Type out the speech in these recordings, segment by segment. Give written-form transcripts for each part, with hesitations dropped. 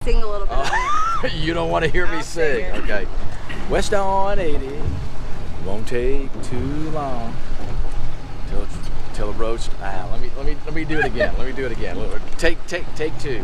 sing a little bit of it. You don't want to hear me sing. Figure. Okay. West on 80, won't take too long till the road's. Let me do it again. Let me do it again. Take two.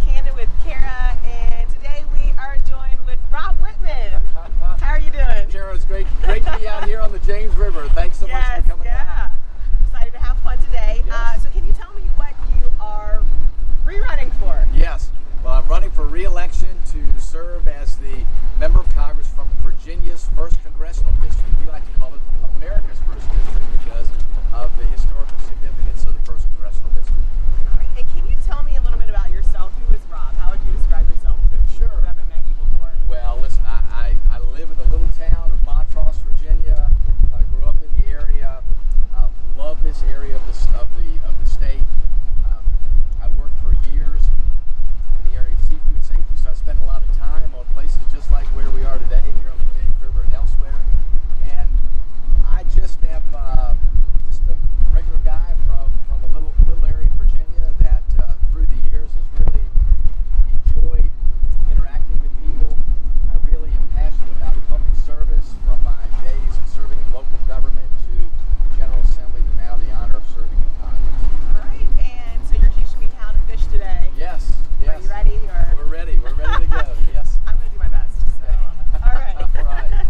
Candid with Kara, and today we are joined with Rob Wittman. How are you doing? Kara, it's great to be out here on the James River. Thanks so much for coming out. Excited to have fun today. Yes. So can you tell me what you are rerunning for? Yes. Well, I'm running for re-election to serve as the member of Congress from Virginia's 1st Congressional District. We like to call it America's 1st District because of the historical significance of the 1st Congressional District. All right. And can you tell me a little bit about yourself? Who is Rob? How would you describe yourself to people who haven't met you before? Well, listen, I live in the little town of Montrose, Virginia. I grew up in the area. Love this area of the state. I worked for years in the area of seafood safety, so I spent a lot of time on places just like where we are today, here on the James River and elsewhere. And I just am just a regular guy from a little area in Virginia that through the years has really enjoyed interacting with people. I really am passionate about public service, from my days of serving in local government to General Assembly to now the honor of serving in Congress. All right, and so you're teaching me how to fish today. Yes. Are you ready? Or? We're ready to go. Yes. I'm going to do my best. So. All right. All right.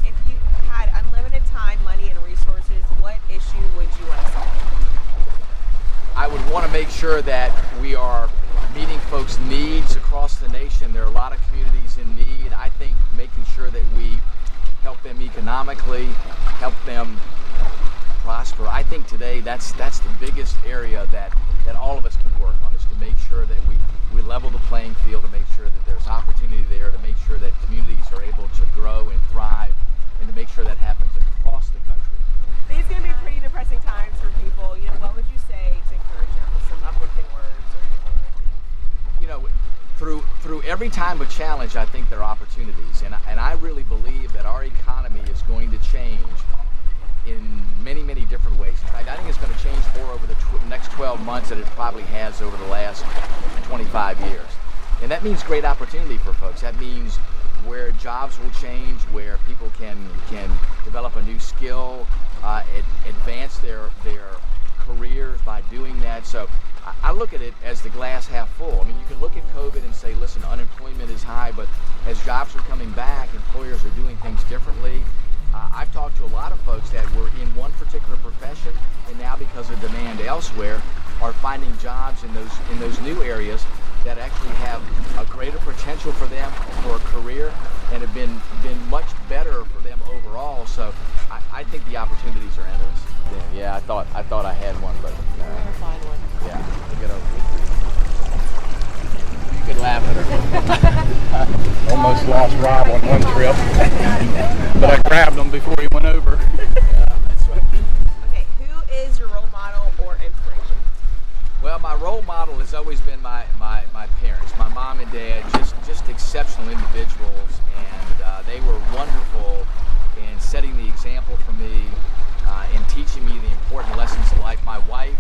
If you had unlimited time, money, and resources, what issue would you want to solve? I would want to make sure that we are meeting folks' needs across the nation. There are a lot of communities in need. I think making sure that we help them economically, help them prosper. I think today that's the biggest area that all of us can work on, is to make sure that we level the playing field, to make sure that there's opportunity there, to make sure that communities are able to grow and thrive, and to make sure that happens across the country. These are going to be pretty depressing times for people. You know, what would you say to encourage them with some uplifting words? You know, through every time of challenge, I think there are opportunities, and I really believe that our economy is going to change in many different ways. In fact, I think it's going to change more over the next 12 months than it probably has over the last 25 years. And that means great opportunity for folks. That means where jobs will change, where people can develop a new skill, advance their careers by doing that. So I look at it as the glass half full. I mean, you can look at COVID and say, listen, unemployment is high, but as jobs are coming back, employers are doing things differently. I've talked to a lot of folks that were in one particular profession, and now because of demand elsewhere, are finding jobs in those new areas that actually have a greater potential for them for a career, and have been much better for them overall. So I think the opportunities are endless. Yeah, I thought I had one, but We're going to find one. yeah, we'll get over it. You could laugh at her. Almost lost Rob on one trip, but I grabbed him before he went over. Yeah, that's right. Okay, who is your role model or inspiration? Well, my role model has always been my parents, my mom and dad, just exceptional individuals, and they were wonderful in setting the example for me, in teaching me the important lessons of life. My wife,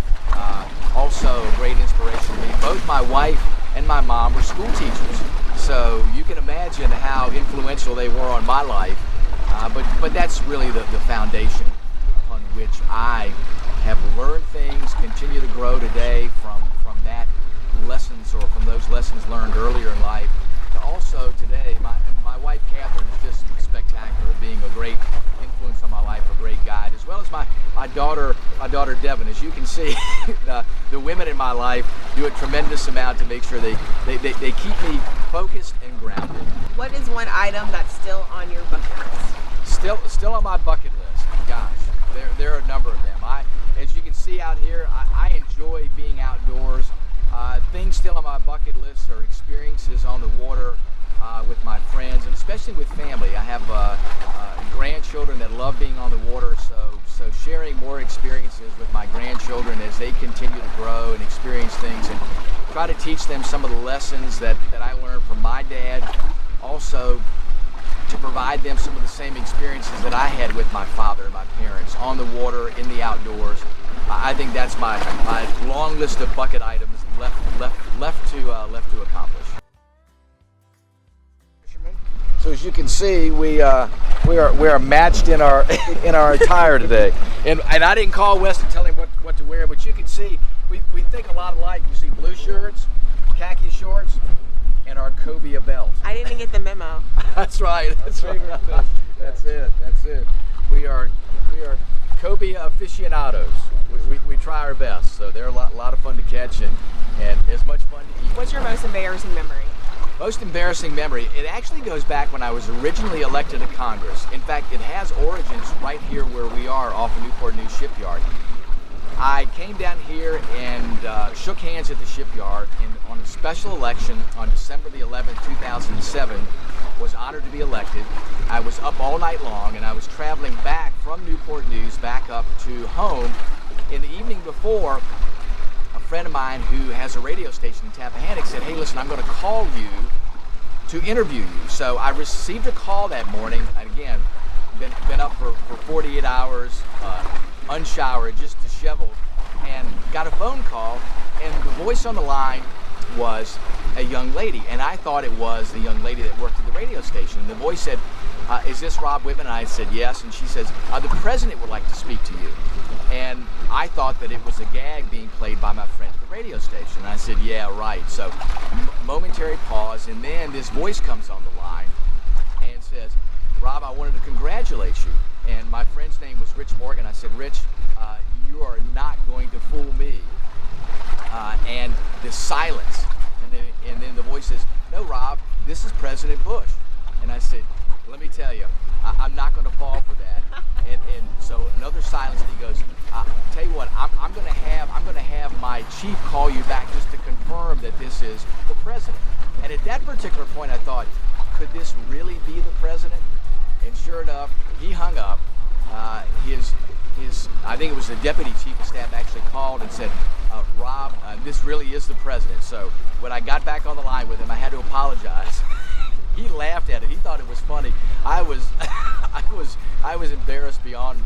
also a great inspiration to me. Both my wife and my mom were school teachers, so you can imagine how influential they were on my life. But that's really the foundation upon which I have learned things, continue to grow today from that lessons, or from those lessons learned earlier in life, to also today. My wife Catherine is just spectacular, being a great influence on my life, a great guide, as well as my daughter Devin. As you can see, the women in my life do a tremendous amount to make sure they keep me focused and grounded. What is one item that's still on your bucket list? Still on my bucket list. God, sharing more experiences with my grandchildren as they continue to grow and experience things, and try to teach them some of the lessons that I learned from my dad. Also, to provide them some of the same experiences that I had with my father and my parents on the water, in the outdoors. I think that's my long list of bucket items left to accomplish. So as you can see, we are matched in our in our attire today, and I didn't call Wes to tell him what to wear, but you can see we think a lot alike. You see blue shirts, khaki shorts, and our cobia belt. I didn't get the memo. That's right. That's right. That's it. We are cobia aficionados. We try our best. So they're a lot of fun to catch and as much fun to eat. What's your most embarrassing memory? Most embarrassing memory, it actually goes back when I was originally elected to Congress. In fact, it has origins right here where we are off of Newport News Shipyard. I came down here and shook hands at the shipyard, and on a special election on December the 11th, 2007, was honored to be elected. I was up all night long, and I was traveling back from Newport News back up to home. In the evening before, a friend of mine who has a radio station in Tappahannock said, "Hey, listen, I'm going to call you to interview you." So I received a call that morning. Again, been up for 48 hours, unshowered, just disheveled, and got a phone call, and the voice on the line was a young lady, and I thought it was the young lady that worked at the radio station. And the voice said, "Is this Rob Wittman?" And I said, "Yes." And she says, "The president would like to speak to you." And I thought that it was a gag being played by my friend at the radio station. And I said, "Yeah, right." So momentary pause, and then this voice comes on the line and says, "Rob, I wanted to congratulate you." And my friend's name was Rich Morgan. I said, "Rich, you are not going to fool me." And this silence, and then the voice says, "No, Rob, this is President Bush." And I said, "Let me tell you, I'm not going to fall for that." And so another silence, and he goes, "Tell you what, I'm going to have my chief call you back just to confirm that this is the president." And at that particular point, I thought, could this really be the president? And sure enough, he hung up. I think it was the deputy chief of staff actually called and said, "Rob, this really is the president." So when I got back on the line with him, I had to apologize. He laughed at it. He thought it was funny. I was embarrassed beyond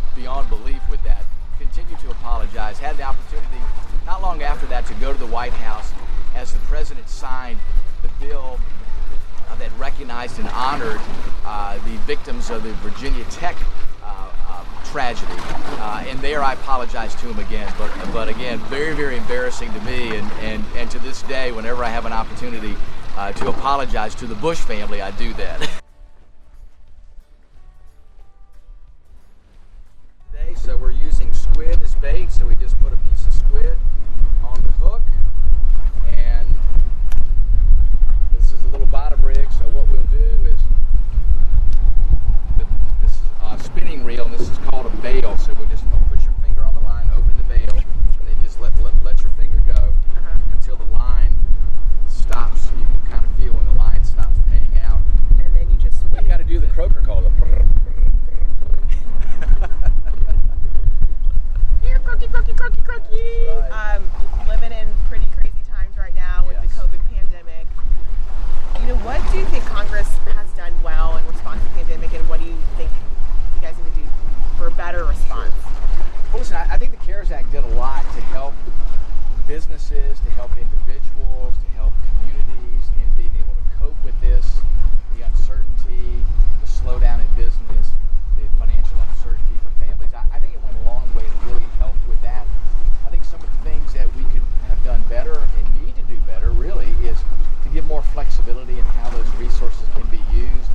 belief with that. Continued to apologize. Had the opportunity not long after that to go to the White House as the president signed the bill that recognized and honored the victims of the Virginia Tech tragedy. And there I apologized to him again. But again, very, very embarrassing to me. And to this day, whenever I have an opportunity to apologize to the Bush family, I do that. Today, so we're using squid as bait, so we just put a piece of squid on the hook, and this is a little bottom rig, so what we'll do is, this is a spinning reel, and this is called a bail, so we'll just put your finger on the line, open the bail, and then just let your finger go until the line stops. You can kind of feel when the line stops paying out. And then you just You got to do the croaker call. Here, croaky. Right. Living in pretty crazy times right now with the Yes. COVID pandemic. You know, what do you think Congress has done well in response to the pandemic, and what do you think you guys need to do for a better response? Well, listen, I think the CARES Act did a lot to help businesses, to help individuals, to help communities in being able to cope with this, the uncertainty, the slowdown in business, the financial uncertainty for families. I think it went a long way to really help with that. I think some of the things that we could have done better and need to do better really is to give more flexibility in how those resources can be used,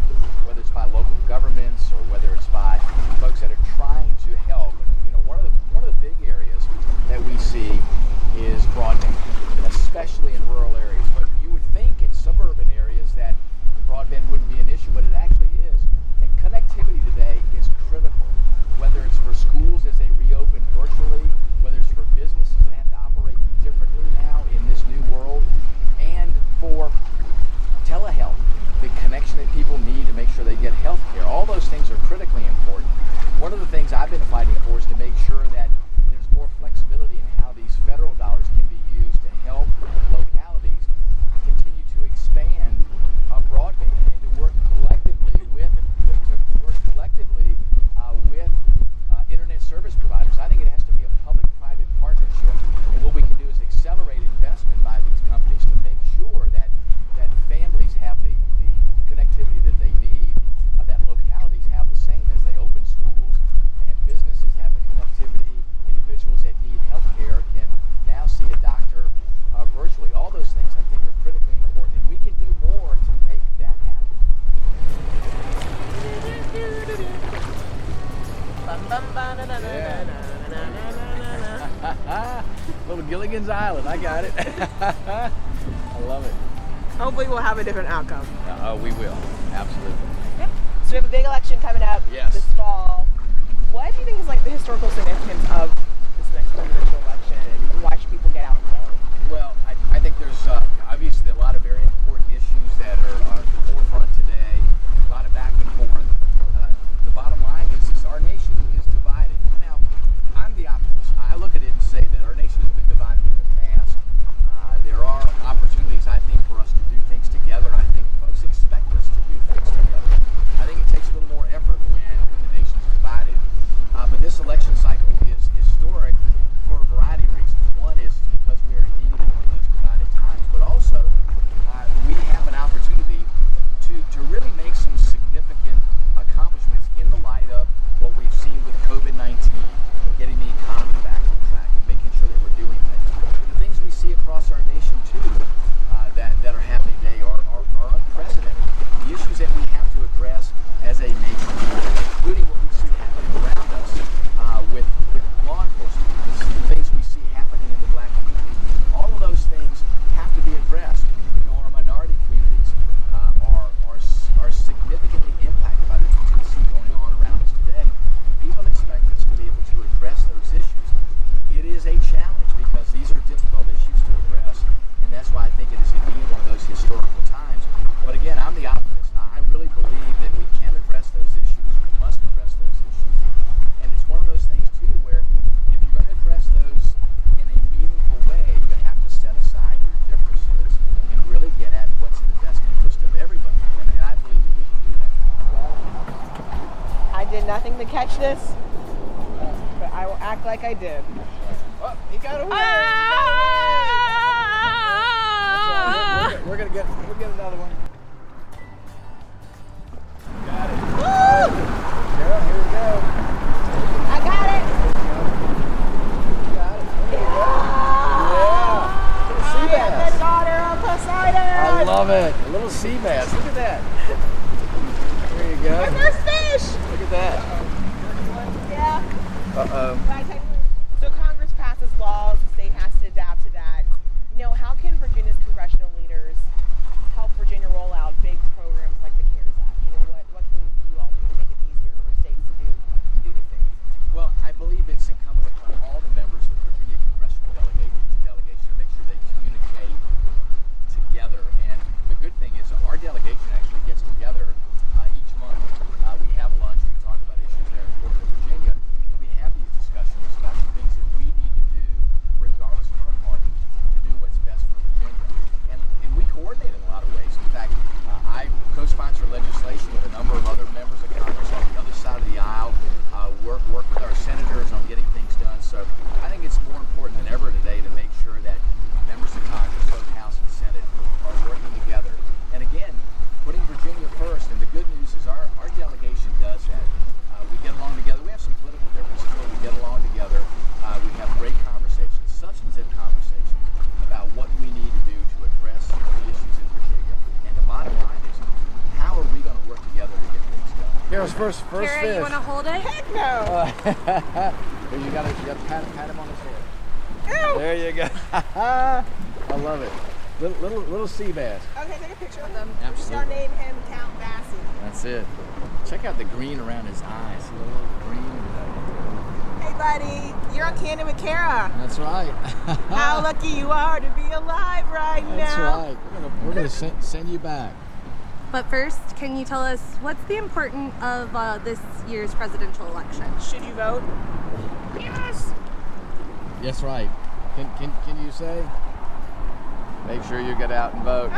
whether it's by local governments or whether it's by folks that are trying to help. And you know, one of the big areas that we see is broadband, especially in rural areas. But you would think in things I've been fighting for is to make sure that there's more flexibility in how these federal dollars can be used to help localities continue to expand broadband and to work collectively with internet service providers. I think it has to be a public-private partnership, and what we can do is accelerate investment by these companies to make sure that families have the connectivity that they need, that localities have the same as they open schools, and businesses have the connectivity. Individuals that need health care can now see a doctor virtually. All those things I think are critically important, and we can do more to make that happen. Little Gilligan's Island, I got it. I love it. Hopefully we'll have a different outcome. We will, absolutely. Yep. So we have a big election coming up this fall. What do you think is like the historical significance of this next presidential election, and why should people get out and vote? Well, I think there's obviously a lot of very important issues that are at the forefront today, a lot of back and forth. The bottom line is our nation is divided. Now, I'm the optimist. I look at it and say that our nation has been divided in the past. There are opportunities, I think, for us to do things together. I think folks expect us to do things together. I think it takes a little more effort when the nation is divided. But this election cycle is historic for a variety of reasons. One is because we are indeed in one of those divided times, but also we have an opportunity to really make some significant accomplishments in the light of what we've seen with COVID-19 and getting the economy back on track and making sure that we're doing things. The things we see across our nation too that are happening today are unprecedented. The issues that we have to address as a nation, including what we see happening around us with law enforcement, the things we see happening in the black community, all of those things have to be addressed. You know, our minority communities are significantly impacted by the things we see going on around us today. People expect us to be able to address those issues. It is a challenge because these are difficult issues to address, and that's why I think it is indeed one of those historical times. But again, I'm the optimist. I really believe that we can address those issues. We must address those issues. And it's one of those things, too, where if you're going to address those in a meaningful way, you have to set aside your differences and really get at what's in the best interest of everybody. And I believe that we can do that. I did nothing to catch this, but I will act like I did. Oh, he got away! We'll get another one. Got it. Woo! Yeah, here we go. I got it. Got it. There you go. Yeah. Little sea I am bass. the daughter of Poseidon. I love it. A little sea bass. Look at that. There you go. My first fish. Look at that. Yeah. Uh-oh. So Congress passes laws, the state has to adapt to that. You know, how can Virginia's congressional leaders help Virginia roll out big programs like the CARES Act? You know, what can you all do to make it easier for states to do these things? Well, I believe it's incumbent upon all the members of the Virginia congressional delegation to make sure they communicate together. And the good thing is our delegation actually gets together each month. We have lunch, we talk about issues that are important to Virginia, and we have these discussions about the things that we need to do, regardless of our party, to do what's best for Virginia. And we coordinate in a lot of ways. In fact, I co-sponsor legislation with a number of other members of Congress on the other side of the aisle, work with our senators on getting things done. So I think it's more important than ever today to make sure that members of Congress, both House and Senate, are working together. And again, putting Virginia first. And the good news is our delegation does that. We get along together. We have some political differences, but we get along together. We have great conversations, substantive conversations about what we need to do to address the issues in Virginia. And the bottom line is, how are we going to work together to get things done? Here's first Kara, fish. you want to hold it? Heck no. You got to pat him on his head. Ew. There you go. I love it. Little sea bass. Okay, take a picture of him. Absolutely. We're just gonna name him Count Bassy. That's it. Check out the green around his eyes. See the little green. Hey, buddy, you're on Candid with Kara. That's right. How lucky you are to be alive right That's now. right. We're gonna send you back. But first, can you tell us what's the importance of this year's presidential election? Should you vote? Yes. Yes, right. Can you say? Make sure you get out and vote.